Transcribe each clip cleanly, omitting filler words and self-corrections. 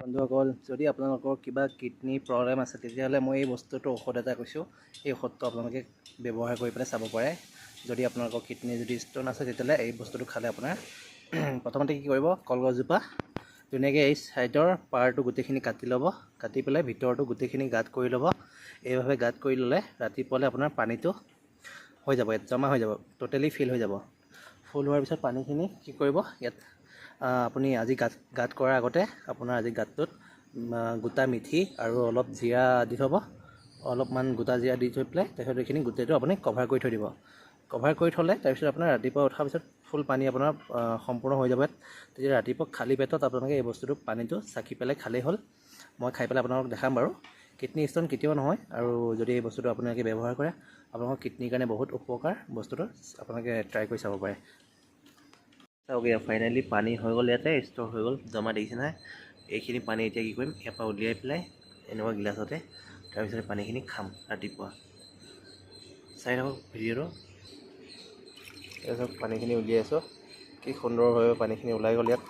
বন্ধুসকল, যদি আপোনালোকৰ কিবা কিডনী প্ৰব্লেম আছে তেতিয়াহ'লে মই এই বস্তুটো ঔষধ এটা কৈছোঁ। এই ঔষধটো আপোনালোকে ব্যৱহাৰ কৰি পেলাই চাব পাৰে। যদি আপোনালোকৰ কিডনী যদি ষ্ট'ন আছে তেতিয়াহ'লে এই বস্তুটো খালে আপোনাৰ প্ৰথমতে কি কৰিব, কলগছজোপা ধুনীয়াকৈ এই ছাইডৰ পাৰটো গোটেইখিনি কাটি ল'ব। কাটি পেলাই ভিতৰটো গোটেইখিনি গাঁত কৰি ল'ব। এইভাৱে গাঁত কৰি ল'লে ৰাতিপুৱালৈ আপোনাৰ পানীটো হৈ যাব, ইয়াত জমা হৈ যাব, ট'টেলি ফিল হৈ যাব। ফুল হোৱাৰ পিছত পানীখিনি কি কৰিব, ইয়াত আপুনি আজি গাঁত কৰাৰ আগতে আপোনাৰ আজি গাঁতটোত গোটা মিঠি আৰু অলপ জিৰা দি থ'ব। অলপমান গোটা জিৰা দি থৈ পেলাই তাৰপিছত এইখিনি গোটেইটো আপুনি কভাৰ কৰি থৈ দিব। কভাৰ কৰি থ'লে তাৰপিছত আপোনাৰ ৰাতিপুৱা উঠাৰ পিছত ফুল পানী আপোনাৰ সম্পূৰ্ণ হৈ যাব। তেতিয়া ৰাতিপুৱা খালী পেটত আপোনালোকে এই বস্তুটো পানীটো চাকি পেলাই খালেই হ'ল। মই খাই পেলাই আপোনালোকক দেখাম বাৰু। কিডনী ষ্ট'ন কেতিয়াও নহয়, আৰু যদি এই বস্তুটো আপোনালোকে ব্যৱহাৰ কৰে আপোনালোকৰ কিডনীৰ কাৰণে বহুত উপকাৰ। বস্তুটো আপোনালোকে ট্ৰাই কৰি চাব পাৰে। চাওক, ফাইনেলি পানী হৈ গ'ল, ইয়াতে ষ্ট'ৰ হৈ গ'ল, জমা দেখিছে নহয়। এইখিনি পানী এতিয়া কি কৰিম, ইয়াৰ পৰা উলিয়াই পেলাই এনেকুৱা গিলাচতে তাৰপিছত পানীখিনি খাম ৰাতিপুৱা। চাই থাকক ভিডিঅ'টো। তাৰপিছত পানীখিনি উলিয়াই আছোঁ, কি সুন্দৰভাৱে পানীখিনি ওলাই গ'ল ইয়াত।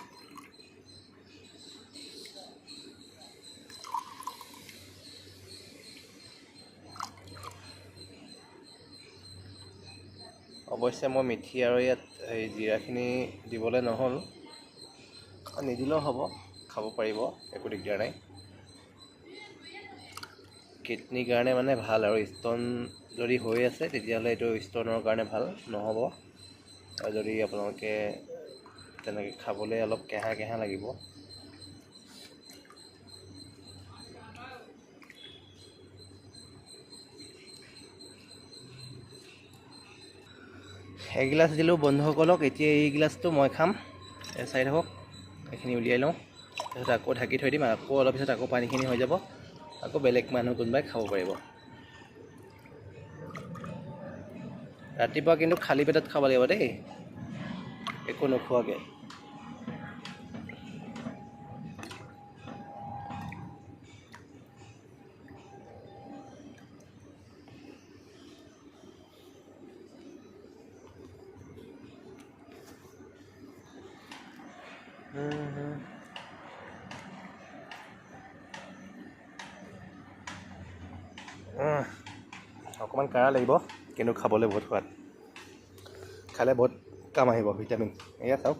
অৱশ্যে মই মিঠি আৰু ইয়াত এই জিৰাখিনি দিবলৈ নহ'ল, নিদিলেও হ'ব, খাব পাৰিব, একো দিগদাৰ নাই। কিডনীৰ কাৰণে মানে ভাল, আৰু ষ্ট'ন যদি হৈ আছে তেতিয়াহ'লে এইটো ষ্ট'নৰ কাৰণে ভাল নহ'ব। আৰু যদি আপোনালোকে তেনেকৈ খাবলৈ অলপ কেঁহা কেঁহা লাগিব। এগিলাচ দিলোঁ বন্ধুসকলক, এতিয়া এই গিলাচটো মই খাম। চাই থাকক, এইখিনি উলিয়াই লওঁ, তাৰপিছত আকৌ ঢাকি থৈ দিম। আকৌ অলপ পিছত আকৌ পানীখিনি হৈ যাব, আকৌ বেলেগ মানুহ কোনোবাই খাব পাৰিব। ৰাতিপুৱা কিন্তু খালী পেটত খাব লাগিব দেই, একো নোখোৱাকৈ। অকণমান কাঢ়া লাগিব, কিন্তু খাবলৈ বহুত সোৱাদ। খালে বহুত কাম আহিব, ভিটামিন। এয়া চাওক,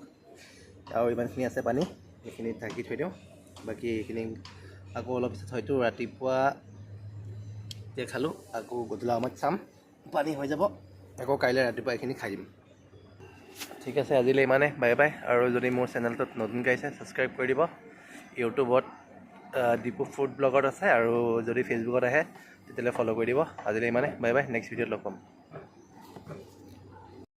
আৰু ইমানখিনি আছে পানী, এইখিনি ঢাকি থৈ দিওঁ। বাকী এইখিনি আকৌ অলপ পিছত হয়তো ৰাতিপুৱা এতিয়া খালোঁ, আকৌ গধূলা সময়ত চাম, পানী হৈ যাব, আকৌ কাইলৈ ৰাতিপুৱা এইখিনি খাই দিম। ঠিক আছে, আজিলৈ ইমানে, বাই বাই। আৰু যদি মোৰ চেনেলটোত নতুনকৈ আহিছে ছাবস্ক্ৰাইব কৰি দিব। ইউটিউবত দীপু ফুড ব্লগত আছে, আৰু যদি ফেচবুকত আহে তেতিয়াহ'লে ফ'ল' কৰি দিব। আজিলৈ ইমানে, বাই বাই, নেক্সট ভিডিঅ'ত লগ পাম।